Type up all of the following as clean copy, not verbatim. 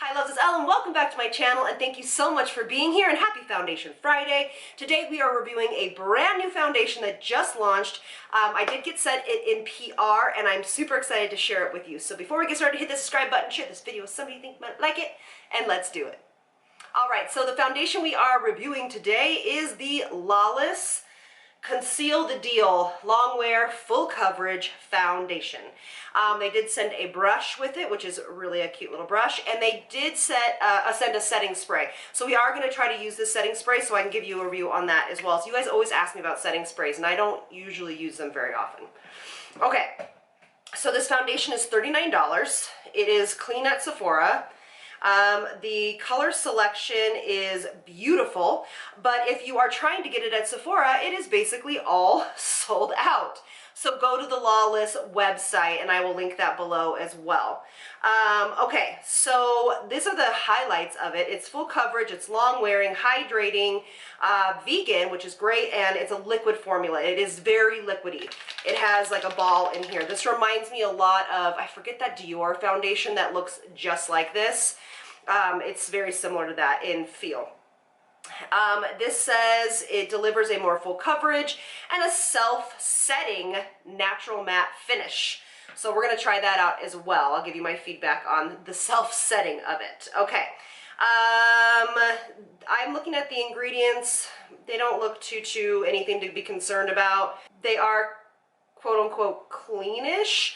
Hi loves, it's Elle and welcome back to my channel, and thank you so much for being here and happy Foundation Friday. Today we are reviewing a brand new foundation that just launched. I did get sent it in PR and I'm super excited to share it with you. So before we get started, hit the subscribe button, share this video with somebody you think might like it, and let's do it. Alright, so the foundation we are reviewing today is the LAWLESS Conceal the Deal Long Wear Full Coverage Foundation. They did send a brush with it, which is really a cute little brush, and they did send a setting spray. So we are going to try to use this setting spray so I can give you a review on that as well. So you guys always ask me about setting sprays, and I don't usually use them very often. Okay, so this foundation is $39. It is clean at Sephora. The color selection is beautiful, but if you are trying to get it at Sephora, it is basically all sold out. So go to the LAWLESS website and I will link that below as well. Okay, so these are the highlights of it. It's full coverage, it's long wearing, hydrating, vegan, which is great, and it's a liquid formula. It is very liquidy. It has like a ball in here. This reminds me a lot of, I forget that Dior foundation that looks just like this. It's very similar to that in feel. This says it delivers a more full coverage and a self-setting natural matte finish. So we're going to try that out as well. I'll give you my feedback on the self-setting of it. Okay. I'm looking at the ingredients. They don't look too anything to be concerned about. They are quote-unquote cleanish.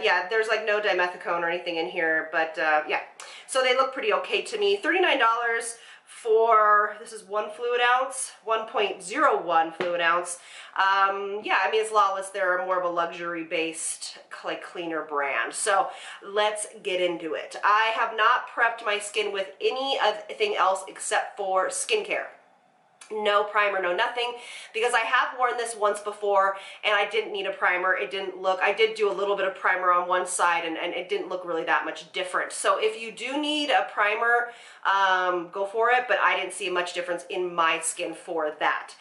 Yeah, there's like no dimethicone or anything in here, but yeah, so they look pretty okay to me. $39 for, this is 1 fluid ounce, 1.01 fluid ounce. Yeah, I mean, it's LAWLESS. They're more of a luxury based, like, cleaner brand. So let's get into it. I have not prepped my skin with anything else except for skincare. No primer, no nothing, because I have worn this once before and I didn't need a primer. It didn't look, I did do a little bit of primer on one side and it didn't look really that much different. So if you do need a primer, go for it, but I didn't see much difference in my skin for that.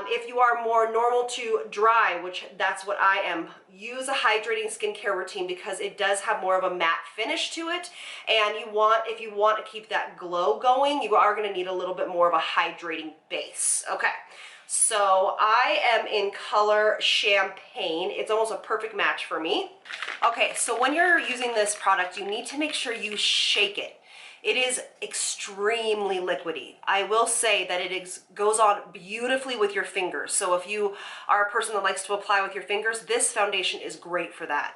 If you are more normal to dry, which that's what I am, use a hydrating skincare routine because it does have more of a matte finish to it. And if you want to keep that glow going, you are going to need a little bit more of a hydrating base. Okay, so I am in color Champagne. It's almost a perfect match for me. Okay, so when you're using this product, you need to make sure you shake it. It is extremely liquidy. I will say that it goes on beautifully with your fingers. So if you are a person that likes to apply with your fingers, this foundation is great for that.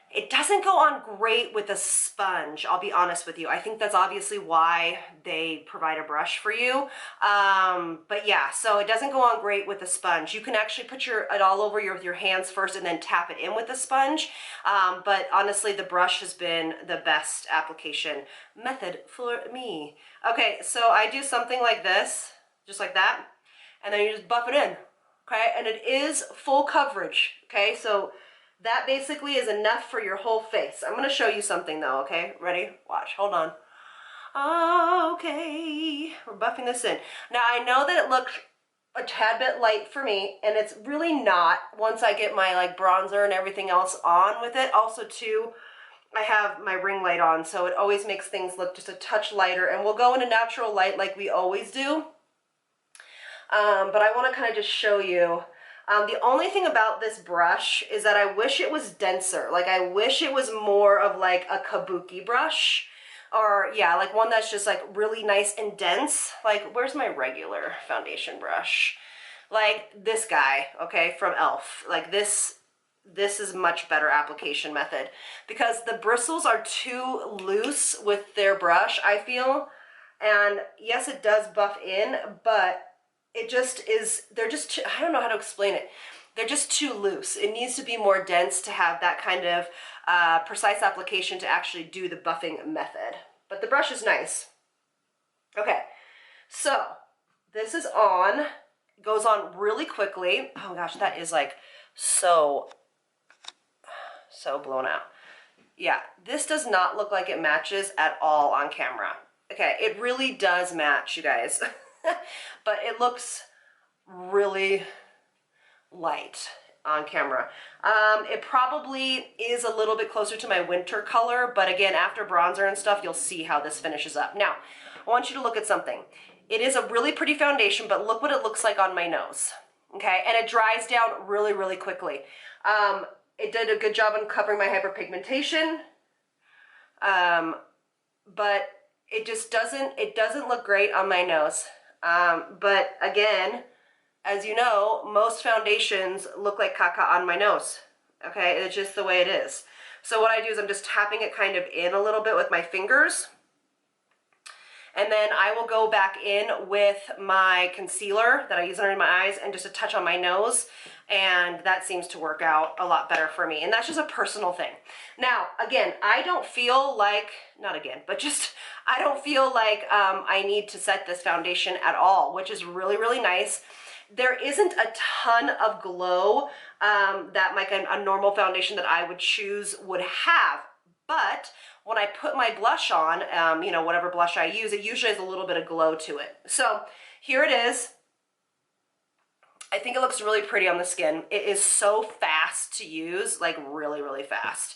It doesn't go on great with a sponge, I'll be honest with you. I think that's obviously why they provide a brush for you. But yeah, so it doesn't go on great with a sponge. You can actually put it all over with your hands first and then tap it in with a sponge. But honestly, the brush has been the best application method for me. Okay, so I do something like this, just like that, and then you just buff it in, okay? And it is full coverage, okay? So that basically is enough for your whole face. I'm going to show you something though, okay? Ready? Watch. Hold on. Okay. We're buffing this in. Now, I know that it looks a tad bit light for me, and it's really not once I get my like bronzer and everything else on with it. Also, too, I have my ring light on, so it always makes things look just a touch lighter, and we'll go into natural light like we always do. But I want to kind of just show you. The only thing about this brush is that I wish it was denser. Like, I wish it was more of like a kabuki brush, or yeah, like one that's just like really nice and dense. Like, where's my regular foundation brush? Like this guy, okay, from Elle. Like this is much better application method because the bristles are too loose with their brush, I feel. And yes, it does buff in, but it just is, they're just too, I don't know how to explain it. They're just too loose. It needs to be more dense to have that kind of precise application to actually do the buffing method. But the brush is nice. Okay, so this is on. It goes on really quickly. Oh gosh, that is like so blown out. Yeah, this does not look like it matches at all on camera. Okay, it really does match, you guys. But it looks really light on camera. It probably is a little bit closer to my winter color, but again, after bronzer and stuff, you'll see how this finishes up. Now, I want you to look at something. It is a really pretty foundation, but look what it looks like on my nose, okay? And it dries down really, really quickly. It did a good job on covering my hyperpigmentation, but it just doesn't look great on my nose. But again, as you know, most foundations look like caca on my nose, okay? It's just the way it is. So what I do is I'm just tapping it kind of in a little bit with my fingers. And then I will go back in with my concealer that I use under my eyes and just a touch on my nose. And that seems to work out a lot better for me. And that's just a personal thing. Now, again, I don't feel like, not again, but just, I don't feel like I need to set this foundation at all, which is really, really nice. There isn't a ton of glow that like a normal foundation that I would choose would have. But when I put my blush on, you know, whatever blush I use, it usually has a little bit of glow to it. So here it is. I think it looks really pretty on the skin. It is so fast to use, like really, really fast.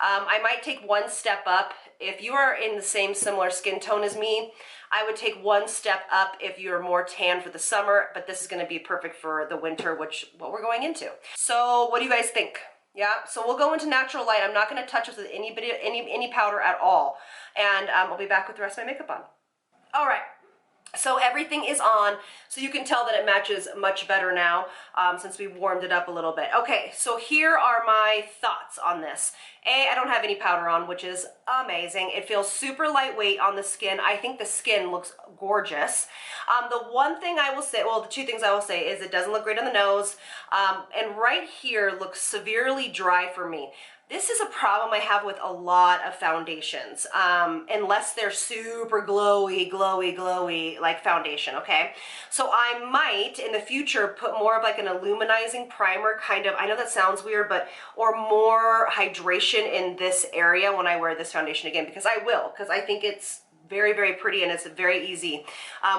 I might take one step up. If you are in the same similar skin tone as me, I would take one step up if you're more tan for the summer, but this is gonna be perfect for the winter, which what we're going into. So what do you guys think? Yeah, so we'll go into natural light. I'm not gonna touch this with any powder at all. And I'll be back with the rest of my makeup on. All right. So everything is on, so you can tell that it matches much better now since we warmed it up a little bit. Okay, so here are my thoughts on this. I don't have any powder on, which is amazing. It feels super lightweight on the skin. I think the skin looks gorgeous. The one thing I will say, well, the two things I will say is it doesn't look great on the nose, and right here looks severely dry for me. This is a problem I have with a lot of foundations, unless they're super glowy, like foundation, okay? So I might, in the future, put more of like an illuminizing primer, kind of, I know that sounds weird, but, or more hydration in this area when I wear this foundation again, because I will, because I think it's very, very pretty and it's very easy.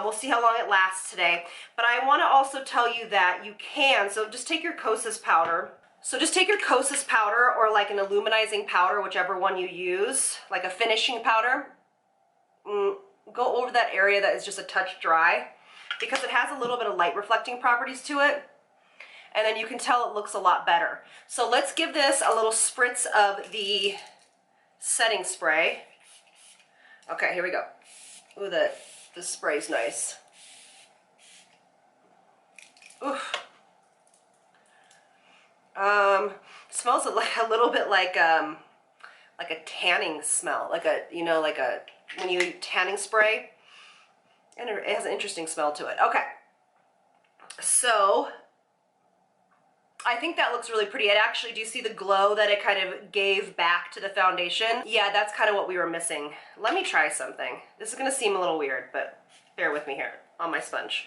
We'll see how long it lasts today. But I want to also tell you that you can, so just take your Kosas powder. So just take your Kosas powder or like an illuminizing powder, whichever one you use, like a finishing powder. Go over that area that is just a touch dry because it has a little bit of light reflecting properties to it. And then you can tell it looks a lot better. So let's give this a little spritz of the setting spray. Okay, here we go. Ooh, the spray's nice. Oof. Smells like a little bit like a tanning smell, like a, you know, like a, when you tanning spray, and it has an interesting smell to it. Okay, so I think that looks really pretty. It actually, do you see the glow that it kind of gave back to the foundation? Yeah, that's kind of what we were missing. Let me try something. This is gonna seem a little weird, but bear with me here on my sponge.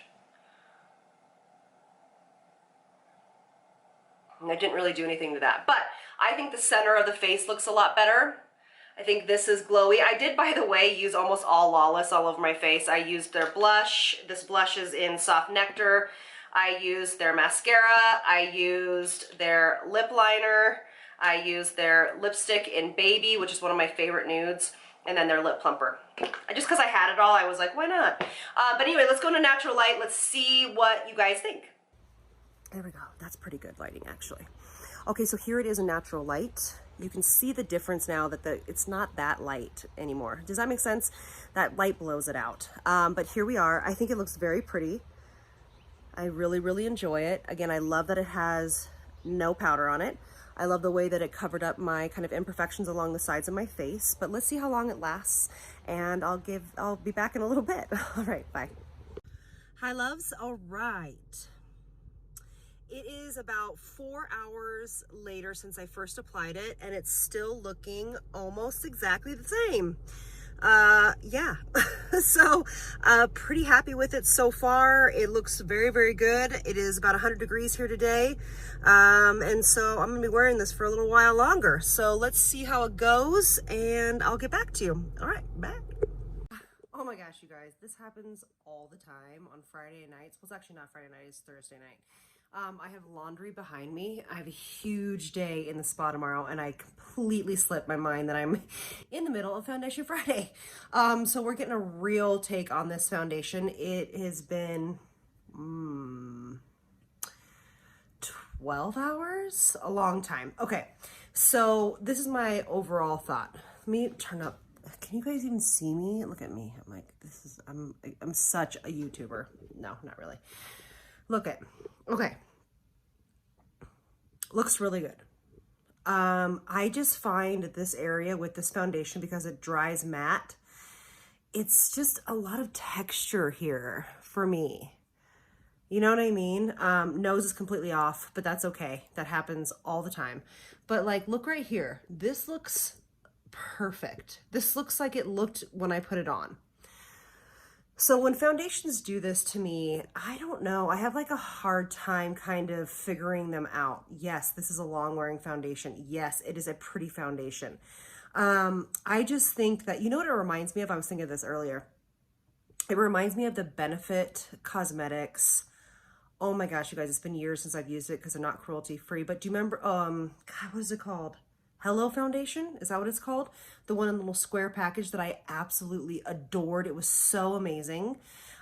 And I didn't really do anything to that, but I think the center of the face looks a lot better. I think this is glowy. I did, by the way, use almost all Lawless all over my face. I used their blush. This blush is in Soft Nectar. I used their mascara. I used their lip liner. I used their lipstick in Baby, which is one of my favorite nudes, and then their lip plumper. Just because I had it all, I was like, why not? But anyway, let's go into natural light. Let's see what you guys think. There we go. That's pretty good lighting, actually. Okay, so here it is in natural light. You can see the difference now that it's not that light anymore. Does that make sense? That light blows it out. But here we are. I think it looks very pretty. I really, really enjoy it. Again, I love that it has no powder on it. I love the way that it covered up my kind of imperfections along the sides of my face. But let's see how long it lasts, and I'll be back in a little bit. All right, bye. Hi, loves. All right. It is about 4 hours later since I first applied it, and it's still looking almost exactly the same. Yeah, so pretty happy with it so far. It looks very, very good. It is about 100 degrees here today, and so I'm gonna be wearing this for a little while longer. So let's see how it goes, and I'll get back to you. All right, bye. Oh my gosh, you guys, this happens all the time on Friday nights. Well, it's actually not Friday night, it's Thursday night. I have laundry behind me. I have a huge day in the spa tomorrow, and I completely slipped my mind that I'm in the middle of Foundation Friday. So we're getting a real take on this foundation. It has been 12 hours, a long time. Okay, so this is my overall thought. Let me turn up. Can you guys even see me? Look at me. I'm like, I'm such a YouTuber. No, not really. Look at, okay. Looks really good. I just find this area with this foundation, because it dries matte, it's just a lot of texture here for me. You know what I mean? Nose is completely off, but that's okay. That happens all the time. But like, look right here. This looks perfect. This looks like it looked when I put it on. So when foundations do this to me, I don't know. I have like a hard time kind of figuring them out. Yes, this is a long wearing foundation. Yes, it is a pretty foundation. I just think that, you know what it reminds me of? I was thinking of this earlier. It reminds me of the Benefit Cosmetics. Oh my gosh, you guys, it's been years since I've used it because they're not cruelty free. But do you remember, God, what is it called? Hello Foundation, is that what it's called? The one in the little square package that I absolutely adored. It was so amazing.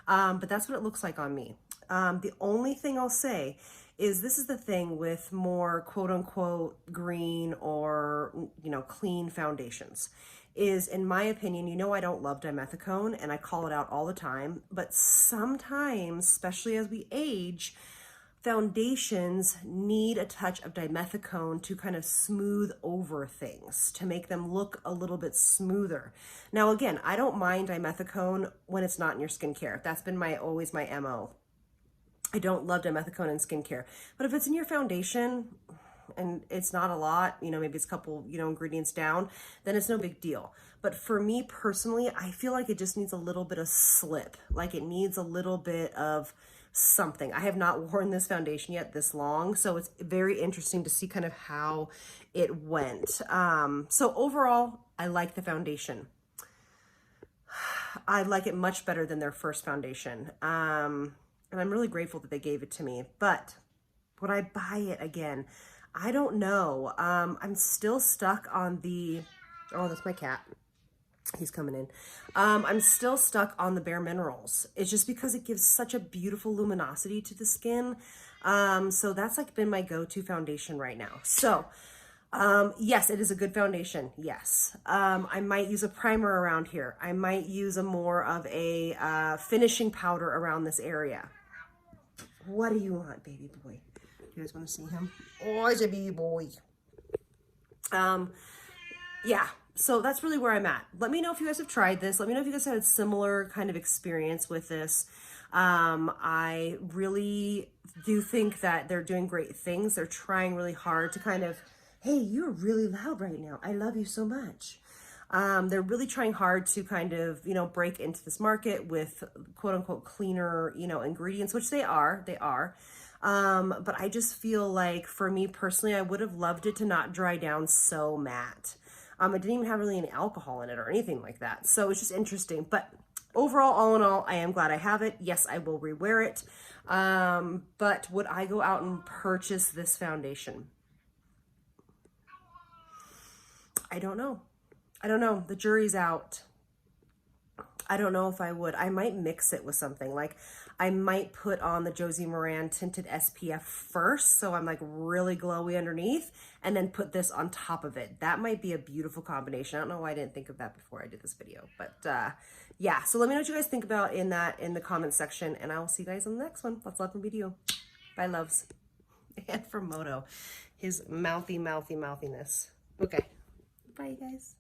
But that's what it looks like on me. The only thing I'll say is this is the thing with more quote unquote green or, you know, clean foundations is, in my opinion, you know, I don't love dimethicone and I call it out all the time, but sometimes, especially as we age, foundations need a touch of dimethicone to kind of smooth over things, to make them look a little bit smoother. Now, again, I don't mind dimethicone when it's not in your skincare. That's been always my MO. I don't love dimethicone in skincare, but if it's in your foundation and it's not a lot, you know, maybe it's a couple, you know, ingredients down, then it's no big deal. But for me personally, I feel like it just needs a little bit of slip, like it needs a little bit of something. I have not worn this foundation yet this long, so it's very interesting to see kind of how it went. So overall, I like the foundation. I like it much better than their first foundation. And I'm really grateful that they gave it to me. But would I buy it again? I don't know. I'm still stuck on the, oh, that's my cat. He's coming in. I'm still stuck on the Bare Minerals. It's just because it gives such a beautiful luminosity to the skin. So that's like been my go-to foundation right now. So yes, it is a good foundation. Yes. I might use a primer around here. I might use a more of a finishing powder around this area. What do you want, baby boy? You guys want to see him? Oh, he's a baby boy. Yeah. So that's really where I'm at. Let me know if you guys have tried this. Let me know if you guys had a similar kind of experience with this. I really do think that they're doing great things. They're trying really hard to kind of, hey, you're really loud right now. I love you so much. They're really trying hard to kind of, you know, break into this market with quote unquote cleaner, you know, ingredients, which they are. But I just feel like for me personally, I would have loved it to not dry down so matte. It didn't even have really any alcohol in it or anything like that. So it's just interesting. But overall, all in all, I am glad I have it. Yes, I will rewear it. But would I go out and purchase this foundation? I don't know. I don't know. The jury's out. I don't know if I would. I might mix it with something. Like I might put on the Josie Moran Tinted SPF first, so I'm like really glowy underneath, and then put this on top of it. That might be a beautiful combination. I don't know why I didn't think of that before I did this video, but yeah. So let me know what you guys think about in the comments section, and I will see you guys on the next one. Lots of love from video. Bye, loves. And from Moto, his mouthiness. Okay. Bye, you guys.